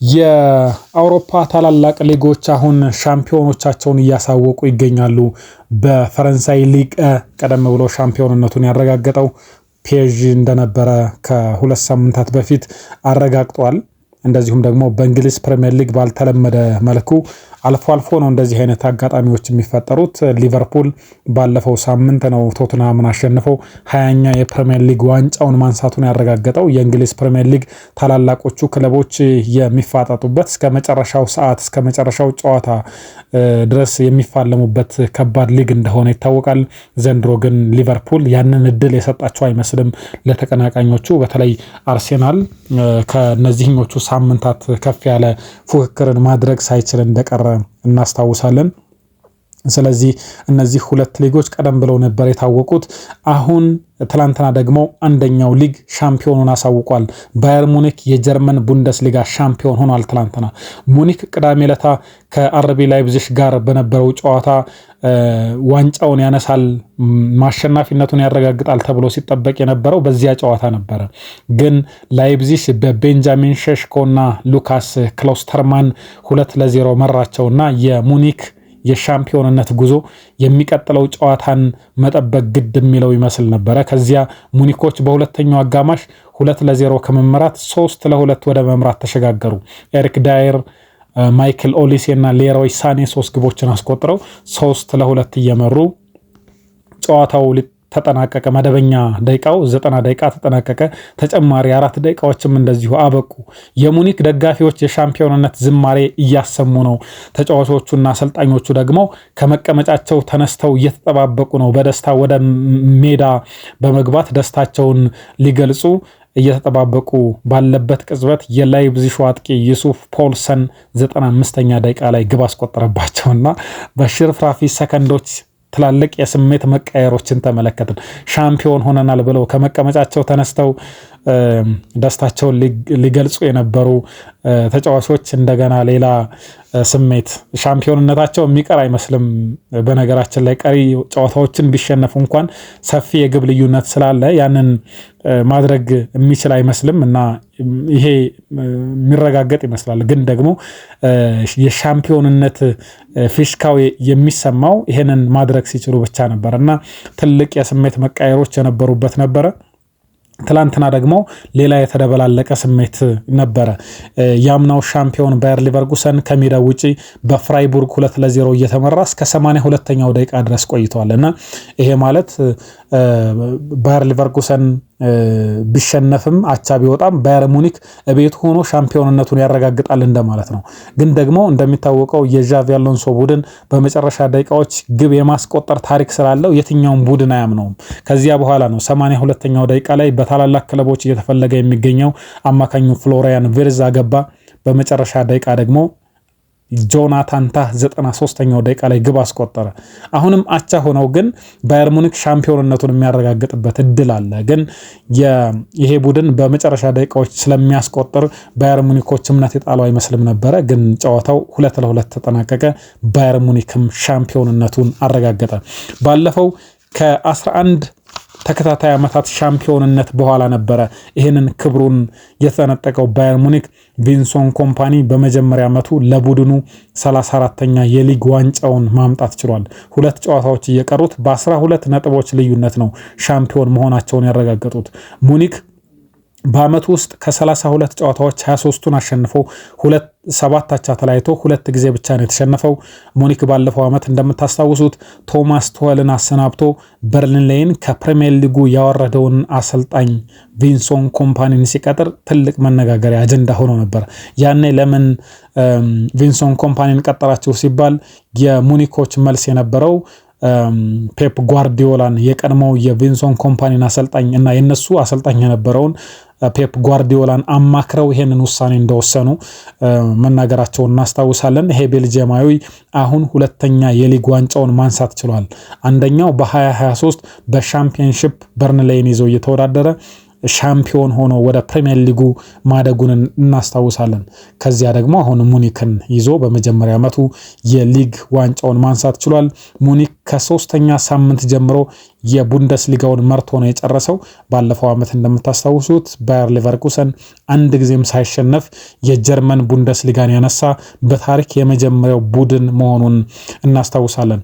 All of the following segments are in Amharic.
የአውሮፓ ታላላቅ ሊጎች አሁን ሻምፒዮኖቻቸውን እያሳወቁ ይገኛሉ። በፈረንሳይ ሊግ ቀደም ብሎ ሻምፒዮንነቱን ያረጋገጠው ፒኤስጂ እንደነበረ ከሁለት ሳምንታት በፊት አረጋግጧል። እንደዚሁም ደግሞ በእንግሊዝ ፕሪሚየር ሊግ ባልተለመደ መልኩ አልፎ አልፎ ነው እንደዚህ አይነት አጋጣሚዎች የሚፈጠሩት። ሊቨርፑል ባለፈው ሳምንት ነው ቶትንሃምን አሸንፈው 20ኛ የፕሪሚየር ሊግ ዋንጫውን ማንሳቱን ያረጋገጠው። የእንግሊዝ ፕሪሚየር ሊግ ታላላቆቹ ክለቦች የሚፋጠጡበት እስከ መጨረሻው ሰዓት እስከ መጨረሻው ጨዋታ ድረስ የሚፋለሙበት ከባድ ሊግ እንደሆነ ይታወቃል። ዘንድሮ ግን ሊቨርፑል ያንን እድል የሰጣቸው አይመስልም ለተቀናቃኞቹ። በተለይ አርሴናል ከነዚህኞቹ ሳምንታት ከፍ ያለ ፉክክርን ማድረግ ሳይችል እንደቀረ እናስታውሳለን። ስለዚህ እነዚህ ሁለት ሊጎች ቀደም ብለው ነበር የታወቁት። አሁን ትላንትና ደግሞ አንደኛው ሊግ ሻምፒዮኑን አሳውቋል። ባየር ሙኒክ የጀርመን ቡንደስሊጋ ሻምፒዮን ሆኗል። ትላንትና ሙኒክ ቅዳሜ ዕለት ከአርቢ ላይፕዚግ ጋር በነበረው ጨዋታ ዋንጫውን ያነሳል፣ ማሸናፊነቱን ያረጋግጣል ተብሎ ሲጠበቅ የነበረው በዚያ ጨዋታ ነበረ። ግን ላይፕዚግ በቤንጃሚን ሼሽኮና ሉካስ ክሎስተርማን 2-0 መራቸውና የሙኒክ የሻምፒዮንነት ጉዞ የሚቀጥለው ጨዋታን መጠበቅ ግድ የሚለው ይመስል ነበረ። ከዚያ ሙኒኮች በሁለተኛው አጋማሽ 2-0 ከመምራት 3-2 ወደ መምራት ተሸጋገሩ። ኤሪክ ዳየር፣ ማይክል ኦሊሴ እና ሌሮይ ሳኔ 3 ግቦችን አስቆጥረው 3-2 እየመሩ ጨዋታው ተጠናቀቀ። መደበኛ ደቂቃው 90 ደቂቃ ተጠናቀቀ። ተጨማሪ 4 ደቂቃዎችም እንደዚሁ አበቁ። የሙኒክ ደጋፊዎች የሻምፒዮንነት ዝማሬ እያሰሙ ነው። ተጫዋቾቹና አሰልጣኞቹ ደግሞ ከመቀመጫቸው ተነስተው እየተጠባበቁ ነው። በደስታ ወደ ሜዳ በመግባት ደስታቸውን ሊገልጹ እየተጠባበቁ ባለበት ቅጽበት የላይፕዚግ አጥቂ ዩሱፍ ፖልሰን 95ኛ ደቂቃ ላይ ግብ አስቆጠረባቸውና በሽርፍራፊ ሰከንዶች ትላልቅ የስሜት መቀየሮችን ተመለከትን። ሻምፒዮን ሆነናል ብለው ከመቀመጫቸው ተነስተው ደስታቸውን ሊገልጹ የነበሩ ተጫዋቾች እንደገና ሌላ ስሜት፣ ሻምፒዮንነታቸው የሚቀር አይመስልም። በነገራችን ላይ ቀሪ ጨዋታዎችን ቢሸነፉ እንኳን ሰፊ የግብ ልዩነት ስላለ ያንን ማድረግ የሚችል አይመስልም እና ይሄ የሚረጋገጥ ይመስላል። ግን ደግሞ የሻምፒዮንነት ፊሽካው የሚሰማው ይሄንን ማድረግ ሲችሉ ብቻ ነበር እና ትልቅ የስሜት መቃየሮች የነበሩበት ነበረ። ትላንትና ደግሞ ሌላ የተደበላለቀ ስሜት ነበረ። ያምናው ሻምፒዮን ባየር ሊቨርኩሰን ከሜዳ ውጪ በፍራይቡርግ 2-0 እየተመራ እስከ 82ኛው ደቂቃ ድረስ ቆይቷል እና ይሄ ማለት ባየር ሊቨርኩሰን ቢሸነፍም አቻ ቢወጣም ባየር ሙኒክ ቤት ሆኖ ሻምፒዮንነቱን ያረጋግጣል እንደማለት ነው። ግን ደግሞ እንደሚታወቀው የዣቪ አሎንሶ ቡድን በመጨረሻ ደቂቃዎች ግብ የማስቆጠር ታሪክ ስላለው የትኛውም ቡድን አያምነውም። ከዚያ በኋላ ነው 82ኛው ደቂቃ ላይ በታላላቅ ክለቦች እየተፈለገ የሚገኘው አማካኙ ፍሎሪያን ቪርዝ አገባ። በመጨረሻ ደቂቃ ደግሞ ጆናታን ታህ 93ኛው ደቂቃ ላይ ግብ አስቆጠረ። አሁንም አቻ ሆነው ግን ባየር ሙኒክ ሻምፒዮንነቱን የሚያረጋግጥበት እድል አለ። ግን ይሄ ቡድን በመጨረሻ ደቂቃዎች ስለሚያስቆጥር ባየር ሙኒኮች እምነት የጣለው አይመስልም ነበረ። ግን ጨዋታው 2-2 ተጠናቀቀ። ባየር ሙኒክም ሻምፒዮንነቱን አረጋገጠ። ባለፈው ከ11 ተከታታይ ዓመታት ሻምፒዮንነት በኋላ ነበረ ይህንን ክብሩን የተነጠቀው ባየር ሙኒክ። ቪንሶን ኮምፓኒ በመጀመሪያ ዓመቱ ለቡድኑ 34ኛ የሊግ ዋንጫውን ማምጣት ችሏል። 2 ጨዋታዎች እየቀሩት በ12 ነጥቦች ልዩነት ነው ሻምፒዮን መሆናቸውን ያረጋገጡት። ሙኒክ በአመቱ ውስጥ ከ32 ጨዋታዎች 23ቱን አሸንፎ 7 አቻ ተለያይቶ 2 ጊዜ ብቻ ነው የተሸነፈው። ሙኒክ ባለፈው ዓመት እንደምታስታውሱት ቶማስ ቱኸልን አሰናብቶ በርንሌይን ከፕሪሚየር ሊጉ ያወረደውን አሰልጣኝ ቪንሶን ኮምፓኒን ሲቀጥር ትልቅ መነጋገሪያ አጀንዳ ሆኖ ነበር። ያኔ ለምን ቪንሶን ኮምፓኒን ቀጠራችሁ ሲባል የሙኒኮች መልስ የነበረው ፔፕ ጓርዲዮላን የቀድሞው የቪንሶን ኮምፓኒን አሰልጣኝ እና የነሱ አሰልጣኝ የነበረውን ፔፕ ጓርዲዮላን አማክረው ይሄንን ውሳኔ እንደወሰኑ መናገራቸውን እናስታውሳለን። ይሄ ቤልጂየማዊ አሁን 2ኛ የሊግ ዋንጫውን ማንሳት ችሏል። አንደኛው በ2023 በሻምፒዮንሺፕ በርንሌይን ይዞ እየተወዳደረ ሻምፒዮን ሆኖ ወደ ፕሪሚየር ሊጉ ማደጉን እናስታውሳለን። ከዚያ ደግሞ አሁን ሙኒክን ይዞ በመጀመሪያ ዓመቱ የሊግ ዋንጫውን ማንሳት ችሏል። ሙኒክ ከ3ኛ ሳምንት ጀምሮ የቡንደስሊጋውን መርቶ ነው የጨረሰው። ባለፈው ዓመት እንደምታስታውሱት ባየር ሌቨርኩሰን አንድ ጊዜም ሳይሸነፍ የጀርመን ቡንደስሊጋን ያነሳ በታሪክ የመጀመሪያው ቡድን መሆኑን እናስታውሳለን።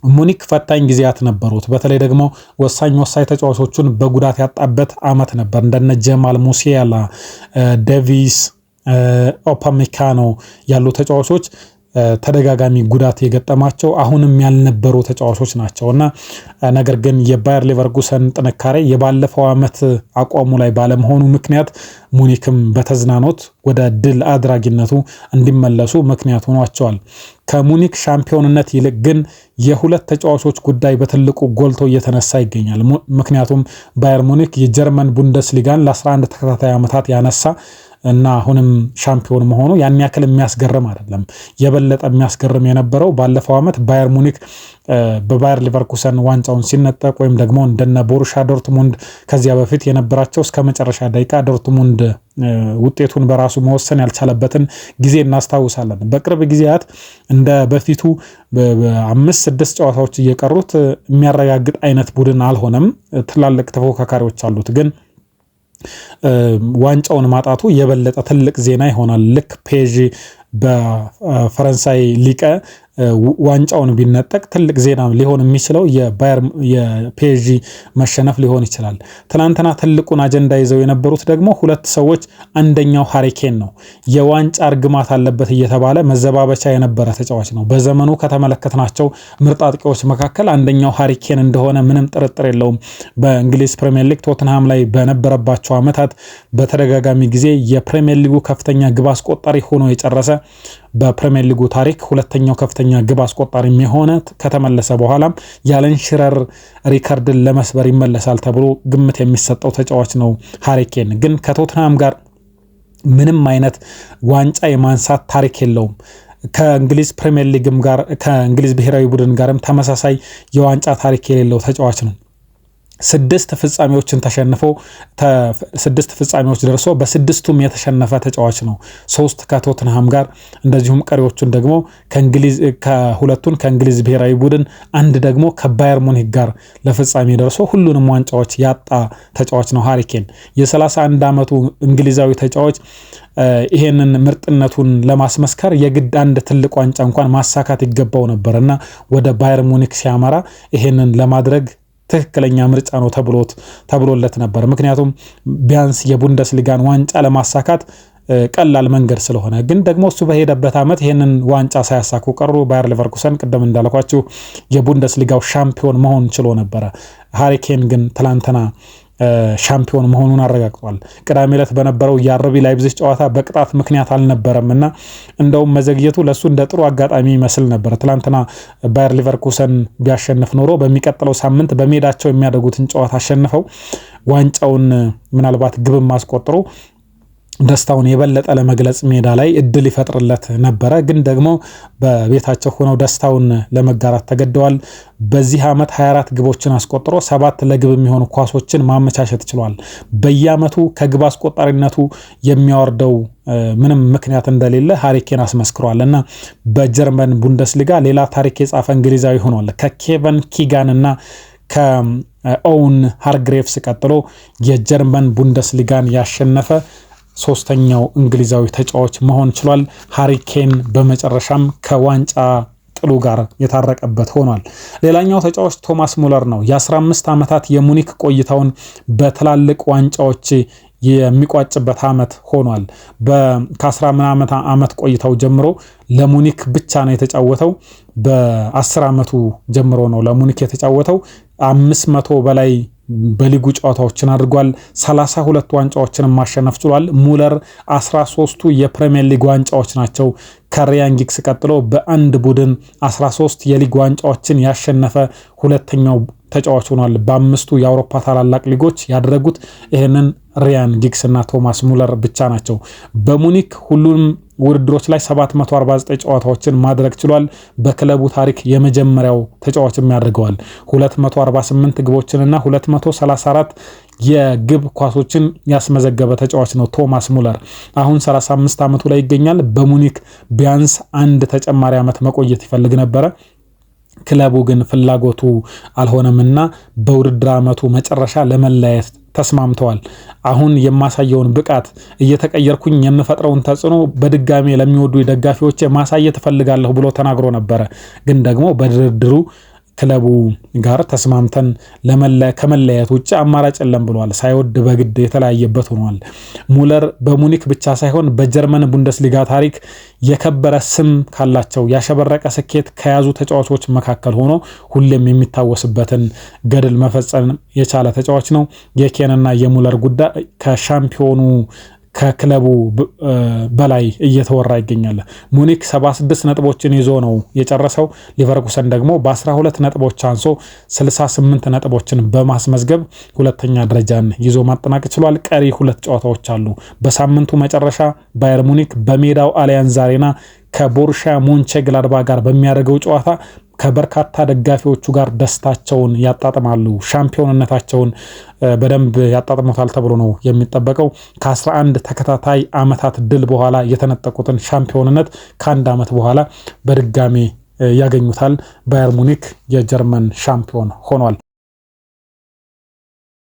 ሙኒክ ፈታኝ ጊዜያት ነበሩት። በተለይ ደግሞ ወሳኝ ተጫዋቾቹን በጉዳት ያጣበት ዓመት ነበር። እንደነ ጀማል ሙሲያላ፣ ዴቪስ፣ ኦፓሜካኖ ያሉ ተጫዋቾች ተደጋጋሚ ጉዳት የገጠማቸው አሁንም ያልነበሩ ተጫዋቾች ናቸውና ነገር ግን የባየር ሌቨርኩሰን ጥንካሬ የባለፈው ዓመት አቋሙ ላይ ባለመሆኑ ምክንያት ሙኒክም በተዝናኖት ወደ ድል አድራጊነቱ እንዲመለሱ ምክንያት ሆኗቸዋል። ከሙኒክ ሻምፒዮንነት ይልቅ ግን የሁለት ተጫዋቾች ጉዳይ በትልቁ ጎልቶ እየተነሳ ይገኛል። ምክንያቱም ባየር ሙኒክ የጀርመን ቡንደስሊጋን ለ11 ተከታታይ ዓመታት ያነሳ እና አሁንም ሻምፒዮን መሆኑ ያን ያክል የሚያስገርም አይደለም። የበለጠ የሚያስገርም የነበረው ባለፈው ዓመት ባየር ሙኒክ በባየር ሊቨርኩሰን ዋንጫውን ሲነጠቅ ወይም ደግሞ እንደነ ቦሩሺያ ዶርትሙንድ ከዚያ በፊት የነበራቸው እስከ መጨረሻ ደቂቃ ዶርትሙንድ ውጤቱን በራሱ መወሰን ያልቻለበትን ጊዜ እናስታውሳለን። በቅርብ ጊዜያት እንደ በፊቱ በ5-6 ጨዋታዎች እየቀሩት የሚያረጋግጥ አይነት ቡድን አልሆነም። ትላልቅ ተፎካካሪዎች አሉት ግን ዋንጫውን ማጣቱ የበለጠ ትልቅ ዜና ይሆናል። ልክ ፔዥ በፈረንሳይ ሊቀ ዋንጫውን ቢነጠቅ ትልቅ ዜና ሊሆን የሚችለው የፔዥ መሸነፍ ሊሆን ይችላል። ትናንትና ትልቁን አጀንዳ ይዘው የነበሩት ደግሞ ሁለት ሰዎች፣ አንደኛው ሃሪኬን ነው። የዋንጫ እርግማት አለበት እየተባለ መዘባበቻ የነበረ ተጫዋች ነው። በዘመኑ ከተመለከትናቸው ምርጥ አጥቂዎች መካከል አንደኛው ሃሪኬን እንደሆነ ምንም ጥርጥር የለውም። በእንግሊዝ ፕሪሚየር ሊግ ቶተንሃም ላይ በነበረባቸው ዓመታት በተደጋጋሚ ጊዜ የፕሪሚየር ሊጉ ከፍተኛ ግብ አስቆጣሪ ሆኖ የጨረሰ በፕሪሚየር ሊጉ ታሪክ ሁለተኛው ከፍተኛ ግብ አስቆጣሪ የሆነ ከተመለሰ በኋላም ያለን ሽረር ሪከርድን ለመስበር ይመለሳል ተብሎ ግምት የሚሰጠው ተጫዋች ነው። ሃሪኬን ግን ከቶተንሃም ጋር ምንም አይነት ዋንጫ የማንሳት ታሪክ የለውም። ከእንግሊዝ ፕሪሚየር ሊግም ጋር ከእንግሊዝ ብሔራዊ ቡድን ጋርም ተመሳሳይ የዋንጫ ታሪክ የሌለው ተጫዋች ነው። 6 ፍጻሜዎችን ተሸንፎ 6 ፍጻሜዎች ደርሶ በ6ቱም የተሸነፈ ተጫዋች ነው። 3 ከቶተንሃም ጋር እንደዚሁም ቀሪዎቹን ደግሞ ከሁለቱን ከእንግሊዝ ብሔራዊ ቡድን አንድ ደግሞ ከባየር ሙኒክ ጋር ለፍጻሜ ደርሶ ሁሉንም ዋንጫዎች ያጣ ተጫዋች ነው ሃሪኬን። የ31 ዓመቱ እንግሊዛዊ ተጫዋች ይሄንን ምርጥነቱን ለማስመስከር የግድ አንድ ትልቅ ዋንጫ እንኳን ማሳካት ይገባው ነበርና ወደ ባየር ሙኒክ ሲያመራ ይሄንን ለማድረግ ትክክለኛ ምርጫ ነው ተብሎለት ነበር። ምክንያቱም ቢያንስ የቡንደስሊጋን ዋንጫ ለማሳካት ቀላል መንገድ ስለሆነ። ግን ደግሞ እሱ በሄደበት ዓመት ይሄንን ዋንጫ ሳያሳኩ ቀሩ። ባየር ሌቨርኩሰን ቅድም እንዳልኳችሁ የቡንደስሊጋው ሻምፒዮን መሆን ችሎ ነበረ። ሃሪኬን ግን ትላንትና ሻምፒዮን መሆኑን አረጋግጧል። ቅዳሜ ዕለት በነበረው የአርቢ ላይፕዚግ ጨዋታ በቅጣት ምክንያት አልነበረምና እንደውም መዘግየቱ ለሱ እንደ ጥሩ አጋጣሚ ይመስል ነበር። ትላንትና ባየር ሊቨርኩሰን ቢያሸንፍ ኖሮ በሚቀጥለው ሳምንት በሜዳቸው የሚያደርጉትን ጨዋታ አሸንፈው ዋንጫውን ምናልባት ግብ ማስቆጥሮ ደስታውን የበለጠ ለመግለጽ ሜዳ ላይ እድል ይፈጥርለት ነበረ። ግን ደግሞ በቤታቸው ሆነው ደስታውን ለመጋራት ተገደዋል። በዚህ ዓመት 24 ግቦችን አስቆጥሮ 7 ለግብ የሚሆኑ ኳሶችን ማመቻቸት ችሏል። በየዓመቱ ከግብ አስቆጣሪነቱ የሚያወርደው ምንም ምክንያት እንደሌለ ሃሪኬን አስመስክሯል እና በጀርመን ቡንደስሊጋ ሌላ ታሪክ የጻፈ እንግሊዛዊ ሆኗል። ከኬቨን ኪጋን እና ከኦውን ሃርግሬቭስ ቀጥሎ የጀርመን ቡንደስሊጋን ያሸነፈ ሶስተኛው እንግሊዛዊ ተጫዋች መሆን ችሏል። ሃሪኬን በመጨረሻም ከዋንጫ ጥሉ ጋር የታረቀበት ሆኗል። ሌላኛው ተጫዋች ቶማስ ሙለር ነው። የ15 ዓመታት የሙኒክ ቆይታውን በትላልቅ ዋንጫዎች የሚቋጭበት ዓመት ሆኗል። ከ10 ምናምን ዓመት ቆይታው ጀምሮ ለሙኒክ ብቻ ነው የተጫወተው። በ10 ዓመቱ ጀምሮ ነው ለሙኒክ የተጫወተው። 500 በላይ በሊጉ ጨዋታዎችን አድርጓል። 32 ዋንጫዎችን ማሸነፍ ችሏል። ሙለር 13ቱ የፕሪሚየር ሊግ ዋንጫዎች ናቸው። ከሪያን ጊግስ ቀጥሎ በአንድ ቡድን 13 የሊግ ዋንጫዎችን ያሸነፈ ሁለተኛው ተጫዋች ሆኗል። በ5ቱ የአውሮፓ ታላላቅ ሊጎች ያደረጉት ይህንን ሪያን ጊግስ እና ቶማስ ሙለር ብቻ ናቸው። በሙኒክ ሁሉንም ውድድሮች ላይ 749 ጨዋታዎችን ማድረግ ችሏል። በክለቡ ታሪክ የመጀመሪያው ተጫዋችም ያደርገዋል። 248 ግቦችንና 234 የግብ ኳሶችን ያስመዘገበ ተጫዋች ነው ቶማስ ሙለር። አሁን 35 ዓመቱ ላይ ይገኛል። በሙኒክ ቢያንስ አንድ ተጨማሪ ዓመት መቆየት ይፈልግ ነበረ። ክለቡ ግን ፍላጎቱ አልሆነምና በውድድር ዓመቱ መጨረሻ ለመለያየት ተስማምተዋል። አሁን የማሳየውን ብቃት እየተቀየርኩኝ የምፈጥረውን ተጽዕኖ በድጋሚ ለሚወዱ ደጋፊዎች ማሳየት እፈልጋለሁ ብሎ ተናግሮ ነበረ። ግን ደግሞ በድርድሩ ክለቡ ጋር ተስማምተን ከመለያየት ውጭ አማራጭ የለም ብሏል። ሳይወድ በግድ የተለያየበት ሆኗል። ሙለር በሙኒክ ብቻ ሳይሆን በጀርመን ቡንደስሊጋ ታሪክ የከበረ ስም ካላቸው ያሸበረቀ ስኬት ከያዙ ተጫዋቾች መካከል ሆኖ ሁሌም የሚታወስበትን ገድል መፈጸም የቻለ ተጫዋች ነው። የኬንና የሙለር ጉዳይ ከሻምፒዮኑ ከክለቡ በላይ እየተወራ ይገኛል። ሙኒክ 76 ነጥቦችን ይዞ ነው የጨረሰው። ሊቨርኩሰን ደግሞ በ12 ነጥቦች አንሶ 68 ነጥቦችን በማስመዝገብ ሁለተኛ ደረጃን ይዞ ማጠናቀቅ ችሏል። ቀሪ 2 ጨዋታዎች አሉ። በሳምንቱ መጨረሻ ባየር ሙኒክ በሜዳው አሊያንዝ አሬና ከቦሩሺያ ሞንቼግላድባ ጋር በሚያደርገው ጨዋታ ከበርካታ ደጋፊዎቹ ጋር ደስታቸውን ያጣጥማሉ። ሻምፒዮንነታቸውን በደንብ ያጣጥሙታል ተብሎ ነው የሚጠበቀው። ከ11 ተከታታይ ዓመታት ድል በኋላ የተነጠቁትን ሻምፒዮንነት ከአንድ ዓመት በኋላ በድጋሚ ያገኙታል። ባየር ሙኒክ የጀርመን ሻምፒዮን ሆኗል።